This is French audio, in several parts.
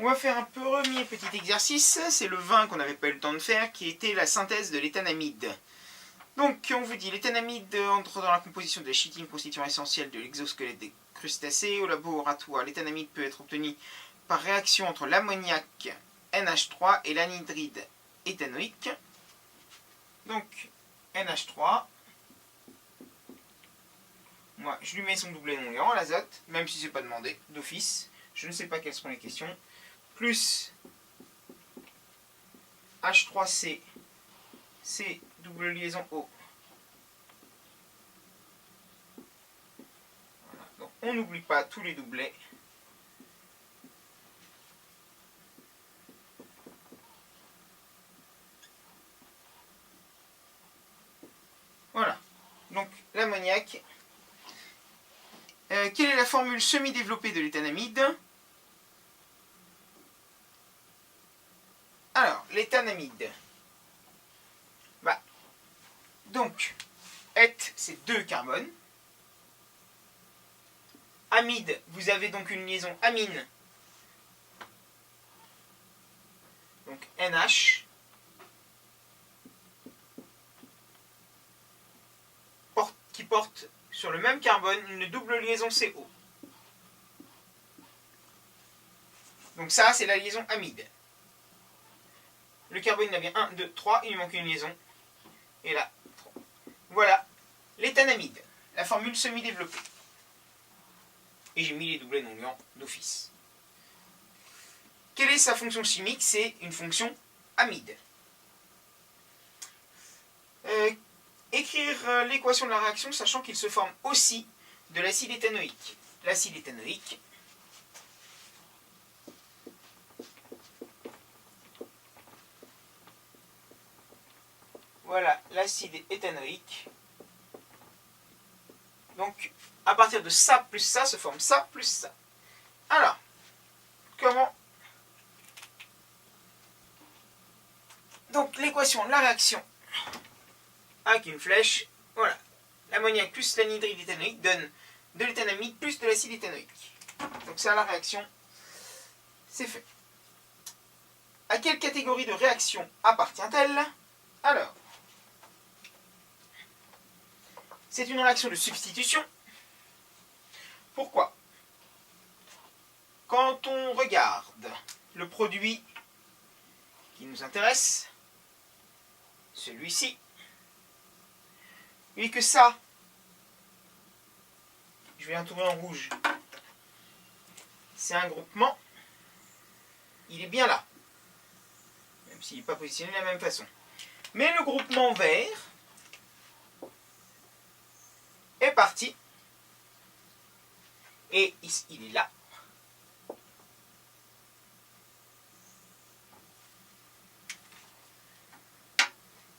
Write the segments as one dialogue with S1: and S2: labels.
S1: On va faire un premier petit exercice, c'est le 20 qu'on n'avait pas eu le temps de faire, qui était la synthèse de l'éthanamide. Donc on vous dit, l'éthanamide entre dans la composition de la chitine, constituant essentielle de l'exosquelette des crustacés. Au laboratoire, l'éthanamide peut être obtenu par réaction entre l'ammoniac NH3 et l'anhydride éthanoïque. Donc NH3, moi je lui mets son doublet non liant, l'azote, même si c'est pas demandé d'office, je ne sais pas quelles seront les questions, plus H3C, C double liaison O. Voilà. Donc, on n'oublie pas tous les doublets. Voilà. Donc l'ammoniac. Quelle est la formule semi-développée de l'éthanamide? Alors, l'éthanamide. Donc, et, c'est 2 carbones. Amide, vous avez donc une liaison amine. Donc NH. Qui porte sur le même carbone une double liaison CO. Donc ça, c'est la liaison amide. Le carbone, il en a bien 1, 2, 3, il lui manque une liaison. Et là, 3. Voilà, l'éthanamide, la formule semi-développée. Et j'ai mis les doublets non liants d'office. Quelle est sa fonction chimique? C'est une fonction amide. Écrire l'équation de la réaction, sachant qu'il se forme aussi de l'acide éthanoïque. L'acide éthanoïque, voilà l'acide éthanoïque. Donc, à partir de ça plus ça, se forme ça plus ça. Alors, comment? Donc, l'équation de la réaction avec une flèche, voilà. L'ammoniac plus l'anhydride éthanoïque donne de l'éthanamide plus de l'acide éthanoïque. Donc, ça, la réaction, c'est fait. À quelle catégorie de réaction appartient-elle? Alors, c'est une réaction de substitution. Pourquoi? Quand on regarde le produit qui nous intéresse, celui-ci, et que ça, je vais entourer en rouge, c'est un groupement, il est bien là, même s'il n'est pas positionné de la même façon. Mais le groupement vert est parti, et il est là.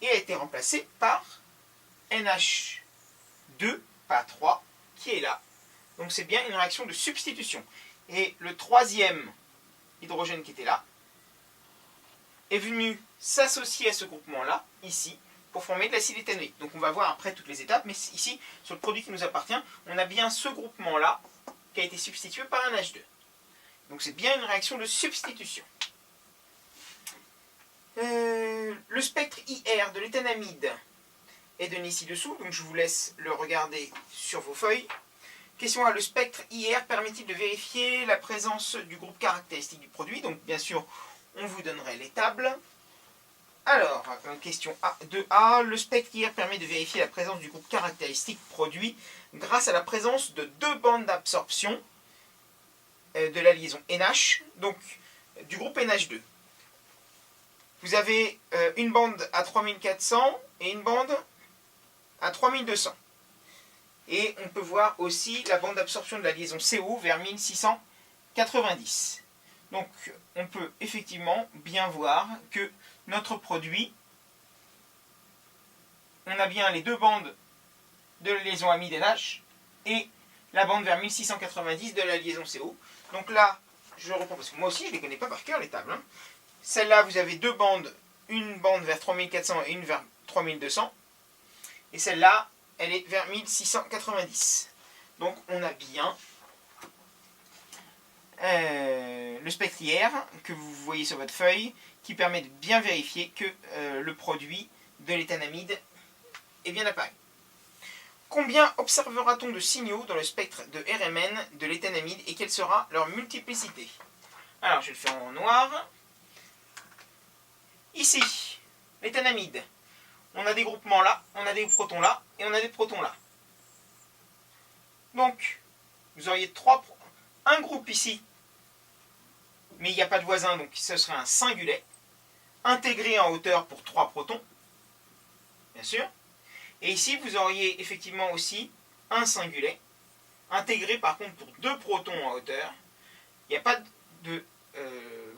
S1: Et a été remplacé par NH2, pas 3, qui est là. Donc c'est bien une réaction de substitution. Et le troisième hydrogène qui était là est venu s'associer à ce groupement-là, ici, pour former de l'acide éthanoïque. Donc on va voir après toutes les étapes, mais ici, sur le produit qui nous appartient, on a bien ce groupement-là qui a été substitué par un H2. Donc c'est bien une réaction de substitution. Le spectre IR de l'éthanamide est donné ci-dessous, donc je vous laisse le regarder sur vos feuilles. Question A, le spectre IR permet-il de vérifier la présence du groupe caractéristique du produit? Donc bien sûr, on vous donnerait les tables. Alors, question A, 2A, le spectre IR permet de vérifier la présence du groupe caractéristique produit grâce à la présence de 2 bandes d'absorption de la liaison NH, donc du groupe NH2. Vous avez une bande à 3400 et une bande à 3200. Et on peut voir aussi la bande d'absorption de la liaison CO vers 1690. Donc on peut effectivement bien voir que notre produit, on a bien les 2 bandes de la liaison amide NH et la bande vers 1690 de la liaison CO. Donc là, je reprends parce que moi aussi je ne les connais pas par cœur les tables. Celle-là, vous avez 2 bandes, une bande vers 3400 et une vers 3200. Et celle-là, elle est vers 1690. Donc on a bien le spectre IR que vous voyez sur votre feuille, qui permet de bien vérifier que le produit de l'éthanamide est bien apparu. Combien observera-t-on de signaux dans le spectre de RMN de l'éthanamide et quelle sera leur multiplicité? Alors, je vais le faire en noir. Ici, l'éthanamide. On a des groupements là, on a des protons là, et on a des protons là. Donc, vous auriez un groupe ici, mais il n'y a pas de voisin, donc ce serait un singulet, intégré en hauteur pour 3 protons, bien sûr. Et ici, vous auriez effectivement aussi un singulet, intégré par contre pour 2 protons en hauteur. Il n'y a pas de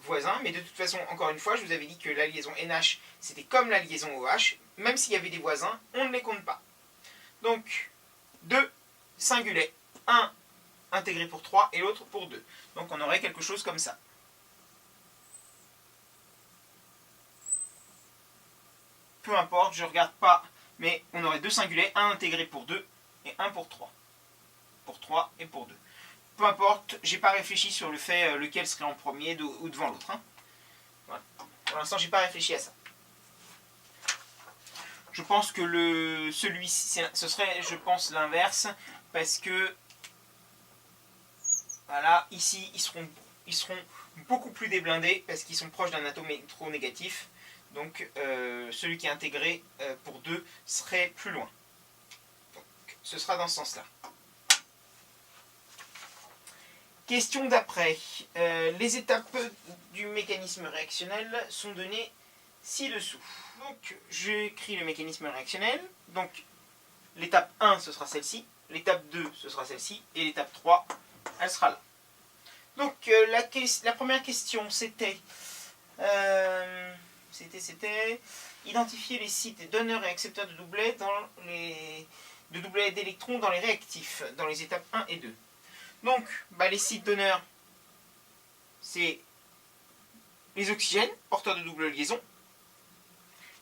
S1: voisin, mais de toute façon, encore une fois, je vous avais dit que la liaison NH, c'était comme la liaison OH. Même s'il y avait des voisins, on ne les compte pas. Donc, 2 singulets, un intégré pour 3 et l'autre pour 2. Donc on aurait quelque chose comme ça. Peu importe, je ne regarde pas, mais on aurait 2 singulets, un intégré pour 2 et un pour 3. Pour 3 et pour 2. Peu importe, j'ai pas réfléchi sur le fait lequel serait en premier ou devant l'autre. Hein. Voilà. Pour l'instant, j'ai pas réfléchi à ça. Je pense que celui-ci, ce serait, je pense, l'inverse, parce que voilà, ici, ils seront beaucoup plus déblindés, parce qu'ils sont proches d'un atome électronégatif. Donc, celui qui est intégré pour 2 serait plus loin. Donc, ce sera dans ce sens-là. Question d'après. Les étapes du mécanisme réactionnel sont données ci-dessous. Donc, j'écris le mécanisme réactionnel. Donc, l'étape 1, ce sera celle-ci. L'étape 2, ce sera celle-ci. Et l'étape 3, elle sera là. Donc, la première question, c'était... identifier les sites donneurs et accepteurs de doublets d'électrons dans les réactifs, dans les étapes 1 et 2. Donc, les sites donneurs, c'est les oxygènes, porteurs de double liaison,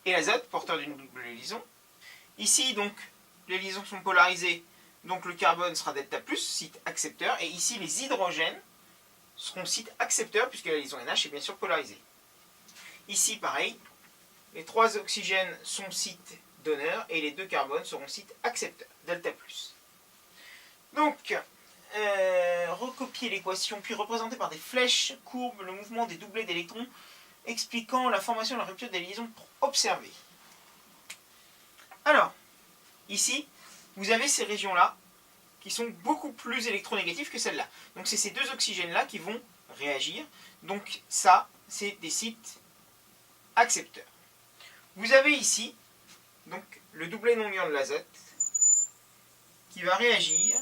S1: et l'azote, porteur d'une double liaison. Ici, donc, les liaisons sont polarisées, donc le carbone sera delta+, site accepteur, et ici, les hydrogènes seront site accepteur, puisque la liaison NH est bien sûr polarisée. Ici, pareil, les 3 oxygènes sont site donneurs, et les 2 carbones seront site accepteur, delta+. Donc, recopier l'équation, puis représenter par des flèches courbes le mouvement des doublets d'électrons, expliquant la formation et la rupture des liaisons observées. Alors, ici, vous avez ces régions-là qui sont beaucoup plus électronégatives que celles-là. Donc c'est ces 2 oxygènes-là qui vont réagir. Donc ça, c'est des sites accepteurs. Vous avez ici, donc, le doublet non liant de l'azote qui va réagir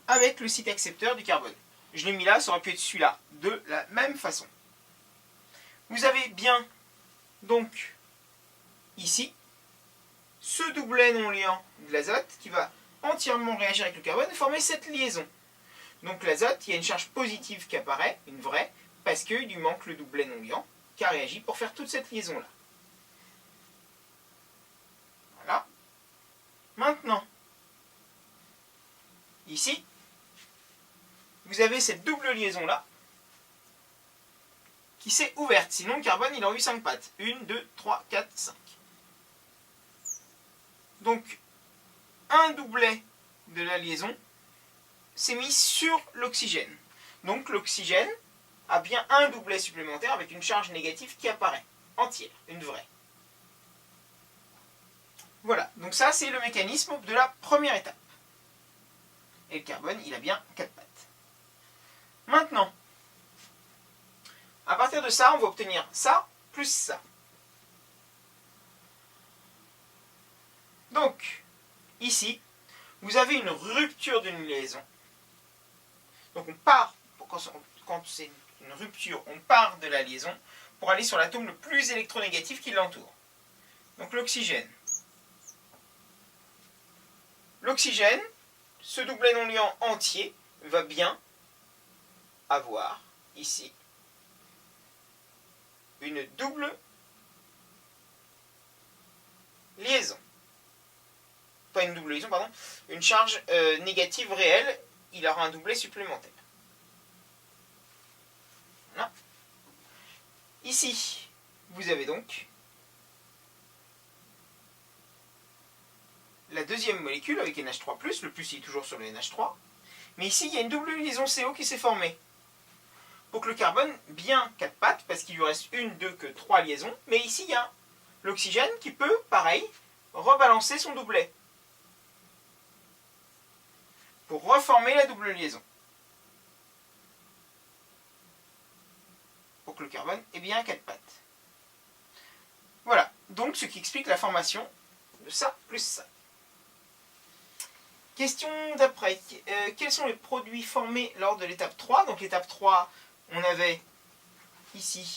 S1: avec le site accepteur du carbone. Je l'ai mis là, ça aurait pu être celui-là, de la même façon. Vous avez bien, donc, ici, ce doublet non liant de l'azote qui va entièrement réagir avec le carbone et former cette liaison. Donc l'azote, il y a une charge positive qui apparaît, une vraie, parce qu'il lui manque le doublet non liant qui a réagi pour faire toute cette liaison-là. Voilà. Maintenant, ici, vous avez cette double liaison-là qui s'est ouverte. Sinon, le carbone, il aurait eu 5 pattes. 1, 2, 3, 4, 5. Donc, un doublet de la liaison s'est mis sur l'oxygène. Donc, l'oxygène a bien un doublet supplémentaire avec une charge négative qui apparaît, entière, une vraie. Voilà, donc ça, c'est le mécanisme de la première étape. Et le carbone, il a bien 4 pattes. Maintenant, à partir de ça, on va obtenir ça plus ça. Donc, ici, vous avez une rupture d'une liaison. Donc on part, quand c'est une rupture, on part de la liaison pour aller sur l'atome le plus électronégatif qui l'entoure. Donc l'oxygène. L'oxygène, ce doublet non liant entier, va bien avoir ici une double liaison. Pas une double liaison, pardon, une charge négative réelle, il aura un doublet supplémentaire. Voilà. Ici, vous avez donc la deuxième molécule avec NH3+, le plus il est toujours sur le NH3. Mais ici, il y a une double liaison CO qui s'est formée. Donc le carbone, bien 4 pattes, parce qu'il lui reste une, deux, que 3 liaisons. Mais ici, il y a l'oxygène qui peut, pareil, rebalancer son doublet. Pour reformer la double liaison. Pour que le carbone ait bien 4 pattes. Voilà, donc ce qui explique la formation de ça plus ça. Question d'après. Quels sont les produits formés lors de l'étape 3? Donc l'étape 3, on avait ici,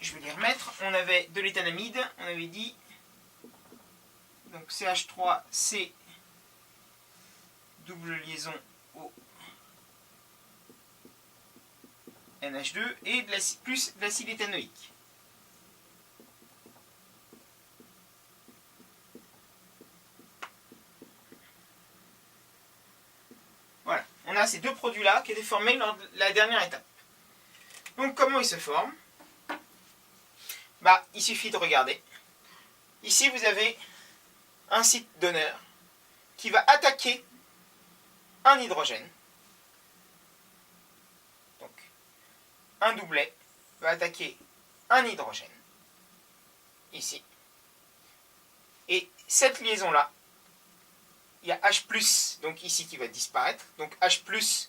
S1: je vais les remettre, on avait de l'éthanamide, on avait dit, donc CH3C, double liaison au NH2, et plus de l'acide éthanoïque. Voilà, on a ces deux produits-là qui étaient formés lors de la dernière étape. Donc comment ils se forment? Il suffit de regarder. Ici, vous avez un site donneur qui va attaquer un hydrogène. Donc, un doublet va attaquer un hydrogène. Ici. Et cette liaison-là, il y a H+, donc ici, qui va disparaître. Donc H+,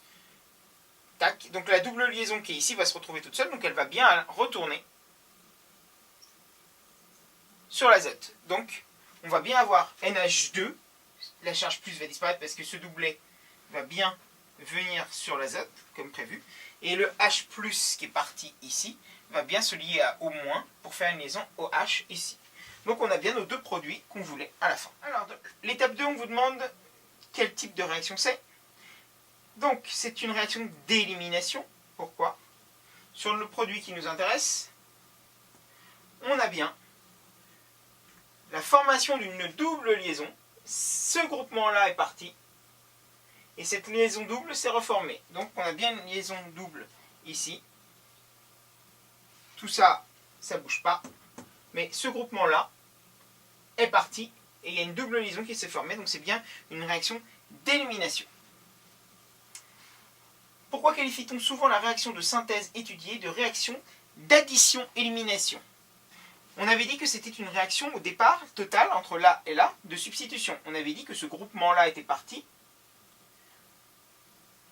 S1: tac. Donc la double liaison qui est ici va se retrouver toute seule. Donc elle va bien retourner sur l'azote. Donc on va bien avoir NH2. La charge plus va disparaître parce que ce doublet va bien venir sur l'azote, comme prévu. Et le H+, qui est parti ici, va bien se lier à O- pour faire une liaison OH ici. Donc on a bien nos deux produits qu'on voulait à la fin. Alors, l'étape 2, on vous demande quel type de réaction c'est. Donc, c'est une réaction d'élimination. Pourquoi? Sur le produit qui nous intéresse, on a bien la formation d'une double liaison. Ce groupement-là est parti. Et cette liaison double s'est reformée. Donc, on a bien une liaison double ici. Tout ça, ça ne bouge pas. Mais ce groupement-là est parti. Et il y a une double liaison qui s'est formée. Donc, c'est bien une réaction d'élimination. Pourquoi qualifie-t-on souvent la réaction de synthèse étudiée de réaction d'addition-élimination? On avait dit que c'était une réaction au départ totale entre là et là de substitution. On avait dit que ce groupement-là était parti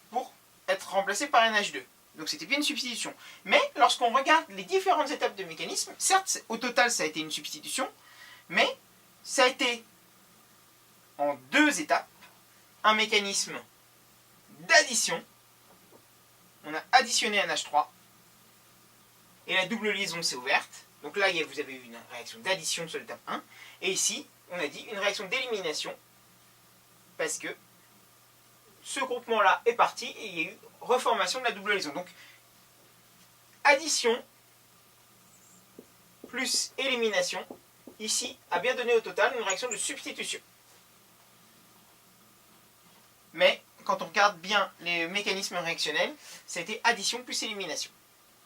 S1: pour être remplacé par NH2. Donc c'était bien une substitution. Mais lorsqu'on regarde les différentes étapes de mécanisme, certes au total ça a été une substitution, mais ça a été en deux étapes un mécanisme d'addition. On a additionné NH3 et la double liaison s'est ouverte. Donc là, vous avez eu une réaction d'addition sur l'étape 1. Et ici, on a dit une réaction d'élimination parce que ce groupement-là est parti et il y a eu reformation de la double liaison. Donc, addition plus élimination, ici, a bien donné au total une réaction de substitution. Mais, quand on regarde bien les mécanismes réactionnels, ça a été addition plus élimination.